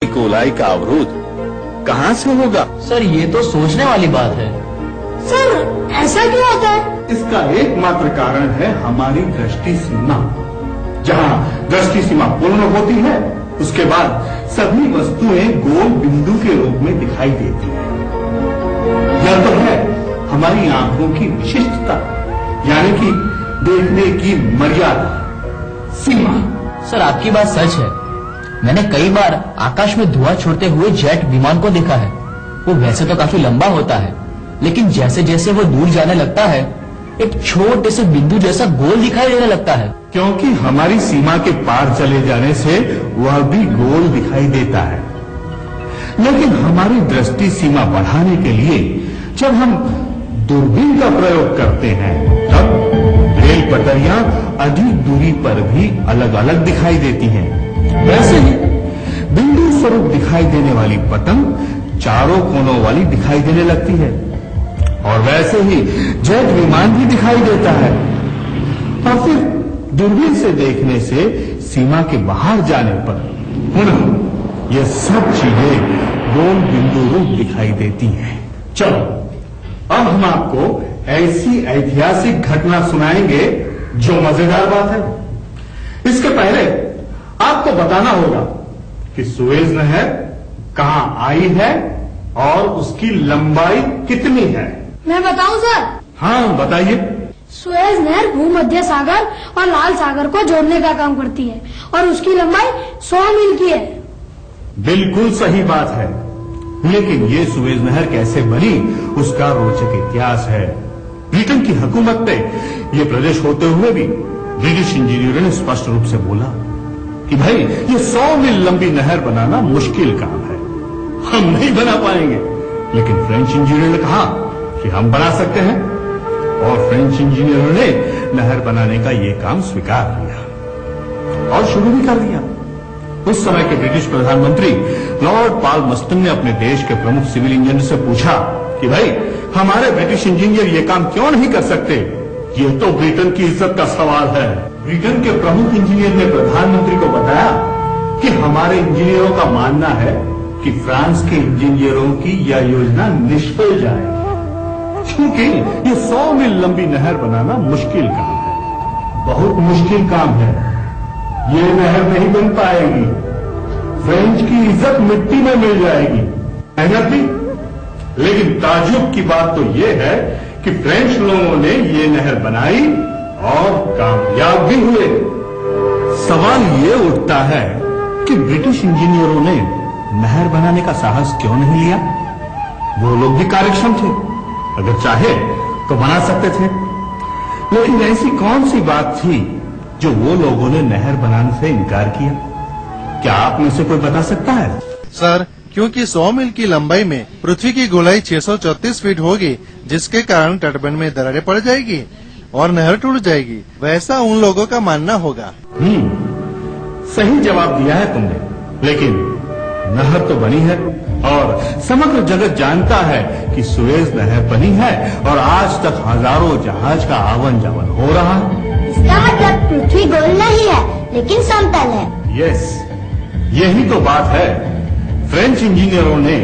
गोलाई का अवरोध कहाँ से होगा? सर ये तो सोचने वाली बात है। सर ऐसा क्यों होता है? इसका एकमात्र कारण है हमारी दृष्टि सीमा। जहाँ दृष्टि सीमा पूर्ण होती है उसके बाद सभी वस्तुएं गोल बिंदु के रूप में दिखाई देती हैं। यह तो है हमारी आंखों की विशिष्टता, यानी कि देखने की मर्यादा, सीमा। सर आपकी बात सच है। मैंने कई बार आकाश में धुआं छोड़ते हुए जेट विमान को देखा है। वो वैसे तो काफी लंबा होता है, लेकिन जैसे जैसे वो दूर जाने लगता है एक छोटे से बिंदु जैसा गोल दिखाई देने लगता है। क्योंकि हमारी सीमा के पार चले जाने से वह भी गोल दिखाई देता है। लेकिन हमारी दृष्टि सीमा बढ़ाने के लिए जब हम दूरबीन का प्रयोग करते हैं तब रेल पटरियां अधिक दूरी पर भी अलग अलग दिखाई देती हैं। वैसे ही बिंदु स्वरूप दिखाई देने वाली पतंग चारों कोनों वाली दिखाई देने लगती है, और वैसे ही जेट विमान भी दिखाई देता है। और फिर दूरबीन से देखने से सीमा के बाहर जाने पर पुनः ये सब चीजें गोल बिंदु रूप दिखाई देती हैं। चलो अब हम आपको ऐसी ऐतिहासिक घटना सुनाएंगे जो मजेदार बात है। इसके पहले आपको बताना होगा कि सुएज नहर कहां आई है और उसकी लंबाई कितनी है। मैं बताऊं सर? हाँ बताइए। सुएज नहर भूमध्य सागर और लाल सागर को जोड़ने का काम करती है और उसकी लंबाई 100 मील की है। बिल्कुल सही बात है, लेकिन ये सुएज नहर कैसे बनी उसका रोचक इतिहास है। ब्रिटेन की हुकूमत ने ये प्रदेश होते हुए भी ब्रिटिश इंजीनियरों ने स्पष्ट रूप से बोला कि भाई ये 100 मील लंबी नहर बनाना मुश्किल काम है, हम नहीं बना पाएंगे। लेकिन फ्रेंच इंजीनियर ने कहा कि हम बना सकते हैं, और फ्रेंच इंजीनियरों ने नहर बनाने का ये काम स्वीकार किया और शुरू भी कर दिया। उस समय के ब्रिटिश प्रधानमंत्री लॉर्ड पाल्मस्टन ने अपने देश के प्रमुख सिविल इंजीनियर से पूछा कि भाई हमारे ब्रिटिश इंजीनियर ये काम क्यों नहीं कर सकते, ये तो ब्रिटेन की इज्जत का सवाल है। ब्रिटेन के प्रमुख इंजीनियर ने प्रधानमंत्री को बताया कि हमारे इंजीनियरों का मानना है कि फ्रांस के इंजीनियरों की यह योजना निष्फल जाएगी, क्योंकि ये 100 मील लंबी नहर बनाना मुश्किल काम है, बहुत मुश्किल काम है। ये नहर नहीं बन पाएगी, फ्रेंच की इज्जत मिट्टी में मिल जाएगी, मेहनत भी। लेकिन ताज्जुब की बात तो ये है कि फ्रेंच लोगों ने ये नहर बनाई और कामयाब भी हुए। सवाल ये उठता है कि ब्रिटिश इंजीनियरों ने नहर बनाने का साहस क्यों नहीं लिया? वो लोग भी कार्यक्षम थे, अगर चाहे तो बना सकते थे। लेकिन ऐसी कौन सी बात थी जो वो लोगों ने नहर बनाने से इनकार किया? क्या आप में से कोई बता सकता है? सर, क्योंकि 100 मील की लंबाई में पृथ्वी की गोलाई 634 फीट होगी, जिसके कारण तटबंध में दरारें पड़ जाएगी और नहर टूट जाएगी, वैसा उन लोगों का मानना होगा। सही जवाब दिया है तुमने, लेकिन नहर तो बनी है और समग्र जगत जानता है कि सुएज नहर बनी है और आज तक हजारों जहाज का आवन जावन हो रहा है। इसका मतलब पृथ्वी गोल नहीं है लेकिन समतल है। यस, यही तो बात है। फ्रेंच इंजीनियरों ने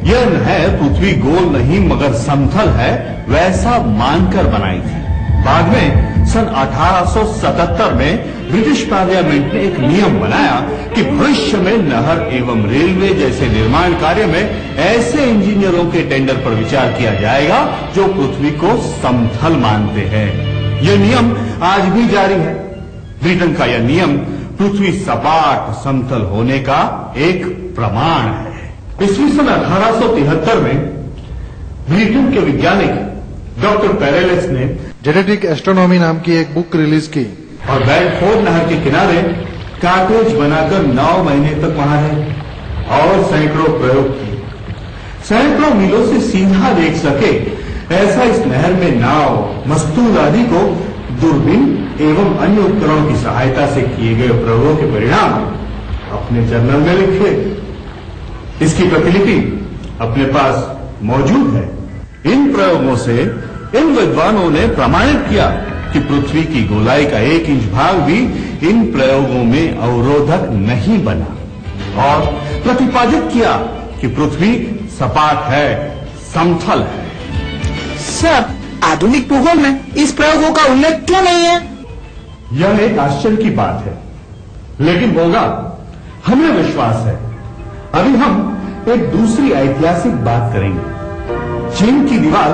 यह नहर पृथ्वी गोल नहीं मगर समतल है वैसा मानकर बनाई थी। बाद में सन 1877 में ब्रिटिश पार्लियामेंट ने एक नियम बनाया कि भविष्य में नहर एवं रेलवे जैसे निर्माण कार्य में ऐसे इंजीनियरों के टेंडर पर विचार किया जाएगा जो पृथ्वी को समतल मानते हैं। यह नियम आज भी जारी है। ब्रिटेन का यह नियम पृथ्वी सपाट समतल होने का एक प्रमाण है। ईस्वी सन 1873 में ब्रिटेन के वैज्ञानिक डॉक्टर पैरेलेस ने जेनेटिक एस्ट्रोनॉमी नाम की एक बुक रिलीज की और बेडफोर्ड नहर के किनारे कार्टेज बनाकर 9 महीने तक वहां रहे और सैकड़ों प्रयोग किए। सैकड़ों मीलों से सीधा देख सके ऐसा इस नहर में नाव, मस्तूल आदि को दूरबीन एवं अन्य उपकरणों की सहायता से किए गए प्रयोगों के परिणाम अपने जर्नल में लिखे। इसकी प्रतिलिपि अपने पास मौजूद है। इन प्रयोगों से इन विद्वानों ने प्रमाणित किया कि पृथ्वी की गोलाई का 1 इंच भाग भी इन प्रयोगों में अवरोधक नहीं बना। और प्रतिपादित किया कि पृथ्वी सपाट है, समतल है। सर, आधुनिक भूगोल में इस प्रयोगों का उल्लेख क्यों नहीं है? यह एक आश्चर्य की बात है, लेकिन होगा, हमें विश्वास है। अभी हम एक दूसरी ऐतिहासिक बात करेंगे। चीन की दीवार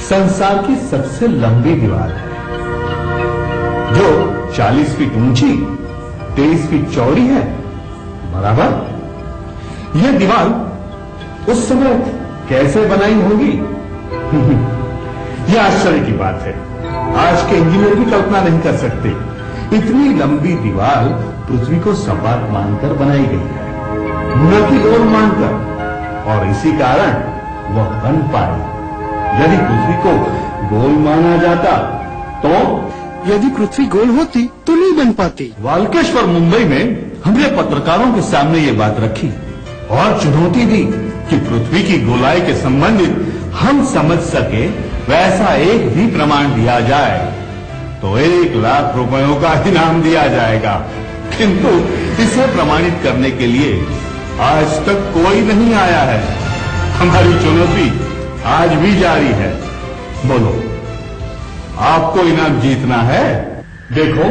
संसार की सबसे लंबी दीवार है, जो 40 फीट ऊंची, 23 फीट चौड़ी है, बराबर। यह दीवार उस समय कैसे बनाई होगी? यह आश्चर्य की बात है। आज के इंजीनियर भी कल्पना नहीं कर सकते। इतनी लंबी दीवार पृथ्वी को सपाट मानकर बनाई गई है, न कि गोल मानकर, और इसी कारण वह बन पाई। यदि पृथ्वी को गोल माना जाता तो यदि पृथ्वी गोल होती तो नहीं बन पाती। वाल्केश्वर मुंबई में हमने पत्रकारों के सामने ये बात रखी और चुनौती दी कि पृथ्वी की गोलाई के संबंधित हम समझ सके वैसा एक भी प्रमाण दिया जाए तो 1 लाख रुपयों का इनाम दिया जाएगा। किंतु इसे प्रमाणित करने के लिए आज तक कोई नहीं आया है। हमारी चुनौती आज भी जारी है। बोलो, आपको इनाम जीतना है? देखो,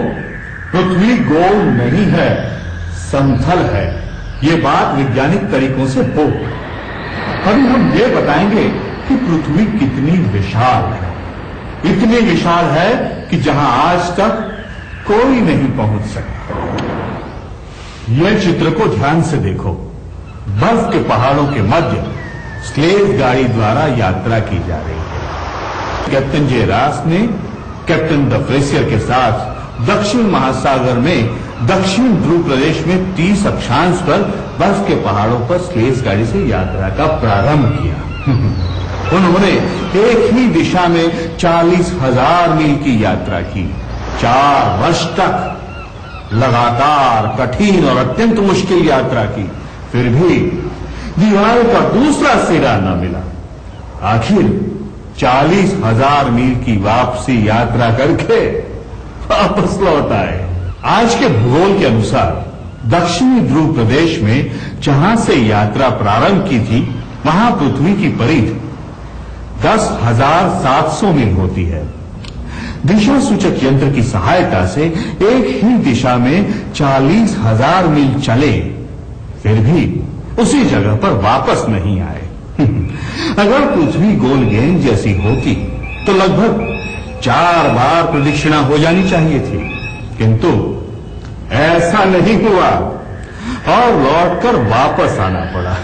पृथ्वी गोल नहीं है, समतल है। ये बात वैज्ञानिक तरीकों से हो। अभी हम ये बताएंगे कि पृथ्वी कितनी विशाल है। इतनी विशाल है कि जहां आज तक कोई नहीं पहुंच सकता। यह चित्र को ध्यान से देखो। बर्फ के पहाड़ों के मध्य स्लेज गाड़ी द्वारा यात्रा की जा रही है। कैप्टन जे रास ने कैप्टन द फ्रेसियर के साथ दक्षिण महासागर में दक्षिण ध्रुव प्रदेश में 30 अक्षांश पर बर्फ के पहाड़ों पर स्लेज गाड़ी से यात्रा का प्रारंभ किया। उन्होंने एक ही दिशा में 40,000 मील की यात्रा की। 4 वर्ष तक लगातार कठिन और अत्यंत मुश्किल यात्रा की। फिर भी दीवार का दूसरा सिरा न मिला। आखिर 40,000 मील की वापसी यात्रा करके वापस लौट आए। आज के भूगोल के अनुसार दक्षिणी ध्रुव प्रदेश में जहां से यात्रा प्रारंभ की थी, वहां पृथ्वी की परिधि 10,700 मील होती है। दिशा सूचक यंत्र की सहायता से एक ही दिशा में 40,000 मील चले, फिर भी उसी जगह पर वापस नहीं आए। अगर पृथ्वी गोल गेंद जैसी होती तो लगभग 4 बार प्रदक्षिणा हो जानी चाहिए थी, किंतु ऐसा नहीं हुआ और लौटकर वापस आना पड़ा।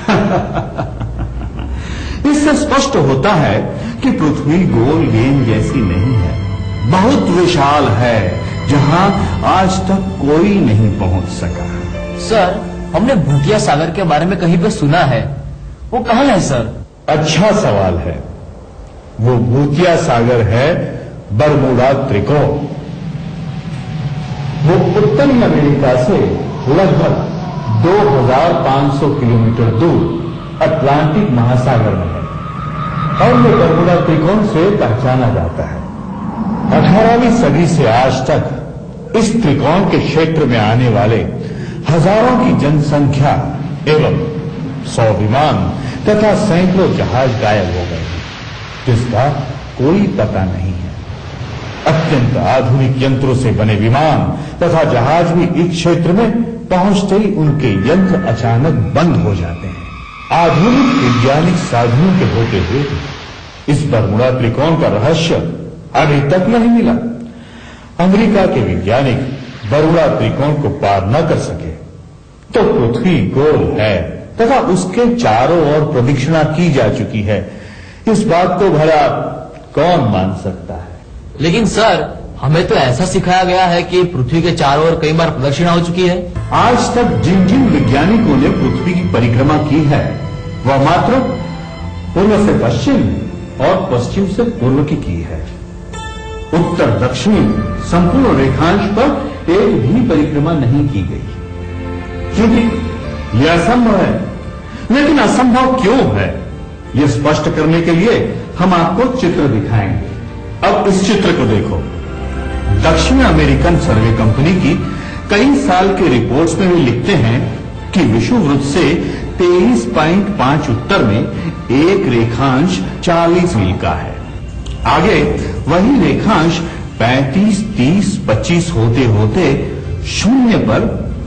इससे स्पष्ट होता है कि पृथ्वी गोल गेंद जैसी नहीं है, बहुत विशाल है, जहां आज तक कोई नहीं पहुंच सका। सर, हमने भूतिया सागर के बारे में कहीं पे सुना है, वो कहाँ है सर? अच्छा सवाल है। वो भूतिया सागर है बरमूडा त्रिकोण। वो उत्तरी अमेरिका से लगभग 2,500 किलोमीटर दूर अटलांटिक महासागर में है और ये बरमूडा त्रिकोण से पहचाना जाता है। 18वीं सदी से आज तक इस त्रिकोण के क्षेत्र में आने वाले हजारों की जनसंख्या एवं 100 विमान तथा सैकड़ों जहाज गायब हो गए, जिसका कोई पता नहीं है। अत्यंत आधुनिक यंत्रों से बने विमान तथा जहाज भी इस क्षेत्र में पहुंचते ही उनके यंत्र अचानक बंद हो जाते हैं। आधुनिक वैज्ञानिक साधनों के होते हुए इस बरमूडा त्रिकोण का रहस्य अभी तक नहीं मिला। अमेरिका के वैज्ञानिक बरमूडा त्रिकोण को पार न कर सके तो पृथ्वी गोल है तथा उसके चारों ओर प्रदक्षिणा की जा चुकी है। इस बात को भला कौन मान सकता है? लेकिन सर, हमें तो ऐसा सिखाया गया है कि पृथ्वी के चारों ओर कई बार प्रदक्षिणा हो चुकी है। आज तक जिन जिन वैज्ञानिकों ने पृथ्वी की परिक्रमा की है, वह मात्र पूर्व से पश्चिम और पश्चिम से पूर्व की है। उत्तर दक्षिण संपूर्ण रेखांश पर एक भी परिक्रमा नहीं की गई, क्योंकि यह असंभव है। लेकिन असंभव क्यों है, यह स्पष्ट करने के लिए हम आपको चित्र दिखाएंगे। अब इस चित्र को देखो। दक्षिण अमेरिकन सर्वे कंपनी की कई साल की रिपोर्ट्स में वे लिखते हैं कि विषुववृत्त से 23.5 उत्तर में एक रेखांश 40 मील का है। आगे वही रेखांश 35, 30, 25 होते होते शून्य पर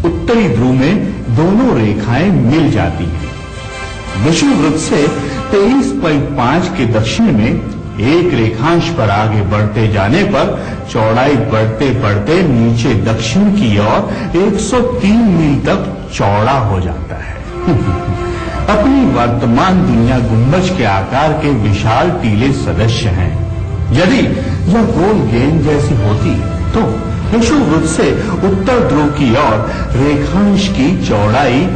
उत्तरी ध्रुव में दोनों रेखाएं मिल जाती हैं। विषुववृत्त से 23.5 के दक्षिण में एक रेखांश पर आगे बढ़ते जाने पर चौड़ाई बढ़ते बढ़ते नीचे दक्षिण की ओर 103 मील तक चौड़ा हो जाता है। अपनी वर्तमान दुनिया गुंबज के आकार के विशाल टीले सदस्य हैं। यदि यह गोल गेंद जैसी होती तो विषुववृत्त से उत्तर ध्रुव की ओर रेखांश की चौड़ाई